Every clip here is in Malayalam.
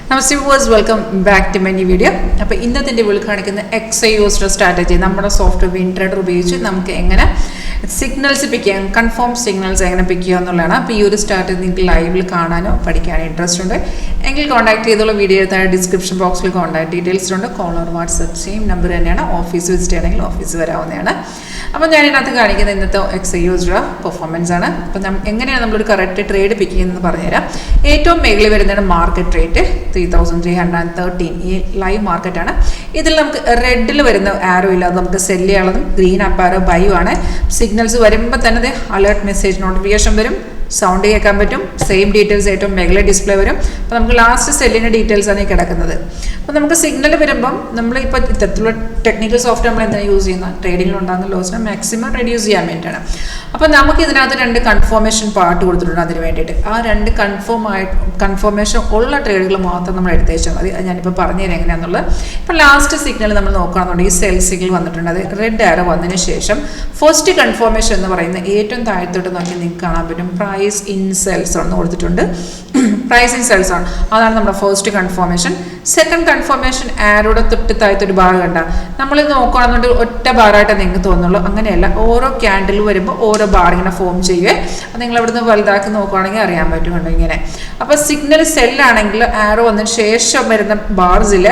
Namaste viewers, welcome back to my new video. അപ്പോൾ ഇന്നത്തെ വീഡിയോയിൽ കാണിക്കുന്ന XIOS സ്ട്രാറ്റജി നമ്മുടെ സോഫ്റ്റ്വെയർ വിൻട്രേഡർ ഉപയോഗിച്ച് നമുക്ക് എങ്ങനെ സിഗ്നൽസ് പിക്ക് ചെയ്യാം, കൺഫേം സിഗ്നൽസ് എങ്ങനെ പിക്ക് ചെയ്യുക എന്നുള്ളതാണ്. അപ്പോൾ ഈ ഒരു സ്ട്രാറ്റജി നിങ്ങൾക്ക് ലൈവിൽ കാണാനോ പഠിക്കാനോ ഇൻട്രസ്റ്റ് ഉണ്ട് എങ്കിൽ കോൺടാക്ട് ചെയ്തുള്ള വീഡിയോ എടുത്താൽ ഡിസ്ക്രിപ്ഷൻ ബോക്സിൽ കോൺടാക്ട് ഡീറ്റെയിൽസ് ഉണ്ട്. Call or WhatsApp same number തന്നെയാണ്. ഓഫീസ് വിസിറ്റ് ചെയ്യണമെങ്കിൽ ഓഫീസ് വരാവുന്നതാണ്. അപ്പോൾ ഞാൻ ഇതിനകത്ത് കാണിക്കുന്ന ഇന്നത്തെ XIOS പെർഫോമൻസ് ആണ്. അപ്പോൾ എങ്ങനെയാണ് നമ്മളൊരു കറക്റ്റ് ട്രേഡ് പിക്ക് ചെയ്യുന്നത് പറഞ്ഞുതരാം. ഏറ്റവും മേളിൽ വരുന്നതാണ് മാർക്കറ്റ് റേറ്റ് 3313. ഈ ലൈവ് മാർക്കറ്റാണ്. ഇതിൽ നമുക്ക് റെഡിൽ വരുന്ന ആരോ ഇല്ലാതെ നമുക്ക് സെല് ചെയ്യാനുള്ളതും ഗ്രീൻ അപ്പ് ആരോ ബൈ ആണ്. സിഗ്നൽസ് വരുമ്പോൾ തന്നെ അലേർട്ട് മെസ്സേജ് നോട്ടിഫിക്കേഷൻ വരും, സൗണ്ട് കേൾക്കാൻ പറ്റും, സെയിം ഡീറ്റെയിൽസ് ഏറ്റവും മേഖല ഡിസ്പ്ലേ വരും. അപ്പോൾ നമുക്ക് ലാസ്റ്റ് സെല്ലിൻ്റെ ഡീറ്റെയിൽസ് ആണ് ഈ കിടക്കുന്നത്. അപ്പോൾ നമുക്ക് സിഗ്നൽ വരുമ്പം നമ്മളിപ്പോൾ ഇത്തരത്തിലുള്ള ടെക്നിക്കൽ സോഫ്റ്റ്വെയർ നമ്മൾ എന്താണ് യൂസ് ചെയ്യുന്നത്, ട്രേഡിങ്ങിൽ ഉണ്ടാകുന്ന ലോസിനെ മാക്സിമം റെഡ്യൂസ് ചെയ്യാൻ വേണ്ടിയിട്ടാണ്. അപ്പോൾ നമുക്ക് ഇതിനകത്ത് 2 കൺഫർമേഷൻ പാർട്ട് കൊടുത്തിട്ടുണ്ട്. അതിന് വേണ്ടിയിട്ട് ആ 2 കൺഫർമേഷൻ ഉള്ള ട്രേഡുകൾ മാത്രം നമ്മൾ എടുത്ത് വെച്ചാൽ മതി. അത് ഞാനിപ്പോൾ പറഞ്ഞു തരാം എങ്ങനെയാണെന്നുള്ളത്. ഇപ്പോൾ ലാസ്റ്റ് സിഗ്നൽ നമ്മൾ നോക്കുകയാണെന്നുണ്ടെങ്കിൽ സെൽ സിഗ്നൽ വന്നിട്ടുണ്ട്. അത് റെഡ് ആരോ വന്നതിന് ശേഷം ഫസ്റ്റ് കൺഫർമേഷൻ എന്ന് പറയുന്നത് ഏറ്റവും താഴത്തോട്ട് നോക്കി നിങ്ങൾക്ക് കാണാൻ പറ്റും പ്രൈസ് ഇൻ സെൽസ് ആണ് കൊടുത്തിട്ടുണ്ട്. പ്രൈസ് ഇൻ സെൽസ് ആണ്, അതാണ് നമ്മുടെ ഫസ്റ്റ് കൺഫർമേഷൻ. സെക്കൻഡ് കൺഫർമേഷൻ ആരോടെ തൊട്ട് താഴത്തൊരു ബാർ കണ്ട നമ്മളിത് നോക്കുകയാണെന്നുണ്ടെങ്കിൽ ഒറ്റ ബാറായിട്ട് നിങ്ങൾക്ക് തോന്നുള്ളൂ. അങ്ങനെയല്ല, ഓരോ ക്യാൻഡിൽ വരുമ്പോൾ ഓരോ ബാർ ഇങ്ങനെ ഫോം ചെയ്യുവേ. അത് നിങ്ങൾ അവിടുന്ന് വലുതാക്കി നോക്കുകയാണെങ്കിൽ അറിയാൻ പറ്റുന്നുണ്ട് ഇങ്ങനെ. അപ്പോൾ സിഗ്നൽ സെല്ലാണെങ്കിൽ ആരോ വന്നതിന് ശേഷം വരുന്ന ബാർസിൽ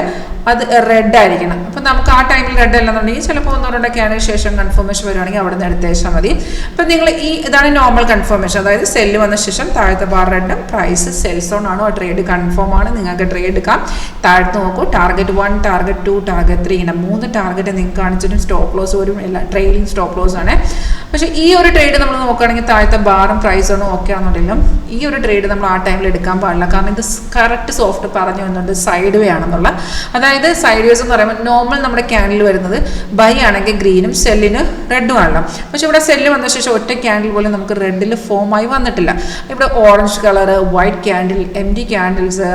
അത് റെഡ് ആയിരിക്കണം. അപ്പം നമുക്ക് ആ ടൈമിൽ റെഡ് അല്ലെന്നുണ്ടെങ്കിൽ ചിലപ്പോൾ 1-2 ക്യാൻഡിന് ശേഷം കൺഫർമേഷൻ വരുവാണെങ്കിൽ അവിടെ നിന്ന് എടുത്തേച്ചാൽ മതി. അപ്പം നിങ്ങൾ ഇതാണ് നോർമൽ കൺഫർമേഷൻ. അതായത് സെല്ല് വന്ന ശേഷം താഴത്തെ ബാർ റെഡും പ്രൈസ് സെൽ സോൺ ആണോ, ട്രേഡ് കൺഫേം ആണ്, നിങ്ങൾക്ക് ട്രേഡ് എടുക്കാം. താഴത്ത് നോക്കൂ, ടാർഗറ്റ് 1, ടാർഗറ്റ് 2, ടാർഗറ്റ് 3 ഇങ്ങനെ 3 ടാർഗറ്റ് നിങ്ങൾക്ക് കാണിച്ചിട്ടും സ്റ്റോപ്പ് ലോസ് വരും. എല്ലാം ട്രെയിലിംഗ് സ്റ്റോപ്പ് ലോസ് ആണ്. പക്ഷേ ഈ ഒരു ട്രേഡ് നമ്മൾ നോക്കുകയാണെങ്കിൽ താഴത്തെ ബാറും പ്രൈസോണും ഓക്കെ ആണെന്നുണ്ടെങ്കിലും ഈ ഒരു ട്രേഡ് നമ്മൾ ആ ടൈമിൽ എടുക്കാൻ പാടില്ല. കാരണം ഇത് കറക്റ്റ് സോഫ്റ്റ് പറഞ്ഞു വന്നുണ്ട് സൈഡ് വേ ആണെന്നുള്ള. അതായത് സൈഡ് വേസ് എന്ന് പറയുമ്പോൾ നോർമൽ നമ്മുടെ ക്യാൻഡിൽ വരുന്നത് ബൈ ആണെങ്കിൽ ഗ്രീനും സെല്ലിന് റെഡും ആണല്ലോ. പക്ഷെ ഇവിടെ സെല്ല് വന്ന ശേഷം ഒറ്റ ക്യാൻഡിൽ പോലും നമുക്ക് റെഡിൽ ഫോമായി വന്നിട്ടില്ല. ഇവിടെ orange colour, white candle, MD candles,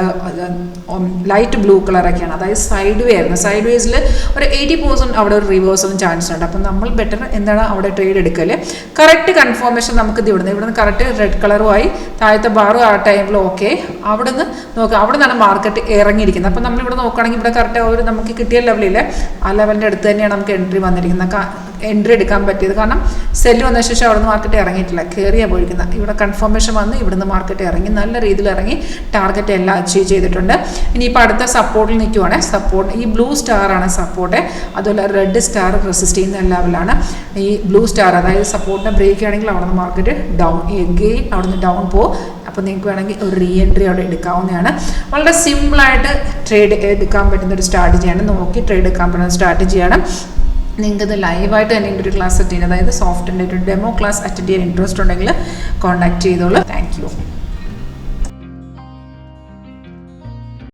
light blue കളറൊക്കെയാണ്. അതായത് സൈഡ് വേ ആയിരുന്നു. സൈഡ് വേസിൽ ഒരു 80% അവിടെ ഒരു റിവേഴ്സലും ചാൻസ് ഉണ്ട്. അപ്പം നമ്മൾ ബെറ്റർ എന്താണ് അവിടെ ട്രേഡ് എടുക്കല്. കറക്റ്റ് കൺഫർമേഷൻ നമുക്ക് ഇത് ഇവിടുന്ന് കറക്റ്റ് റെഡ് കളറുമായി താഴത്തെ ബാറും ആ ടൈമിൽ ഓക്കെ. അവിടെ നിന്ന് നോക്കുക, അവിടെ നിന്നാണ് മാർക്കറ്റ് ഇറങ്ങിയിരിക്കുന്നത്. അപ്പം നമ്മളിവിടെ നോക്കുകയാണെങ്കിൽ ഇവിടെ കറക്റ്റ് ഒരു നമുക്ക് കിട്ടിയ ലെവലിൽ ആ ലെവലിൻ്റെ അടുത്ത് തന്നെയാണ് നമുക്ക് എൻട്രി വന്നിരിക്കുന്നത്, എൻട്രി എടുക്കാൻ പറ്റിയത്. കാരണം സെല്ല് വന്ന ശേഷം അവിടെ നിന്ന് മാർക്കറ്റ് ഇറങ്ങിയിട്ടില്ല, കയറിയാണ് പോയിരിക്കുന്നത്. ഇവിടെ കൺഫർമേഷൻ വന്ന് ഇവിടുന്ന് മാർക്കറ്റ് ഇറങ്ങി, നല്ല രീതിയിൽ ഇറങ്ങി ടാർഗറ്റ് എല്ലാം അച്ചീവ് ചെയ്തിട്ടുണ്ട്. ഇനിയിപ്പോൾ അടുത്ത സപ്പോർട്ടിൽ നിൽക്കുവാണ്. സപ്പോർട്ട് ഈ ബ്ലൂ സ്റ്റാറാണ് സപ്പോർട്ട്, അതുപോലെ റെഡ് സ്റ്റാർ റെസിസ്റ്റ് ചെയ്യുന്ന ലെവലാണ്. ഈ ബ്ലൂ സ്റ്റാർ അതായത് സപ്പോർട്ടിനെ ബ്രേക്ക് ആണെങ്കിൽ അവിടെ നിന്ന് മാർക്കറ്റ് ഡൗൺ എഗെയിൻ അവിടെ നിന്ന് ഡൗൺ പോകും. അപ്പോൾ നിങ്ങൾക്ക് വേണമെങ്കിൽ ഒരു റീ എൻട്രി അവിടെ എടുക്കാവുന്നതാണ്. വളരെ സിമ്പിളായിട്ട് ട്രേഡ് എടുക്കാൻ പറ്റുന്ന ഒരു സ്ട്രാറ്റജിയാണ്, നോക്കി ട്രേഡ് എടുക്കാൻ പറ്റുന്ന സ്ട്രാറ്റജിയാണ്. നിങ്ങൾക്കത് ലൈവായിട്ട് തന്നെ എൻ്റെ ഒരു ക്ലാസ് അറ്റൻഡ് ചെയ്യാൻ, അതായത് സോഫ്റ്റിൻ്റെ ഒരു ഡെമോ ക്ലാസ് അറ്റൻഡ് ചെയ്യാൻ ഇൻട്രസ്റ്റ് ഉണ്ടെങ്കിൽ കോൺടാക്ട് ചെയ്തോളൂ. Thank you.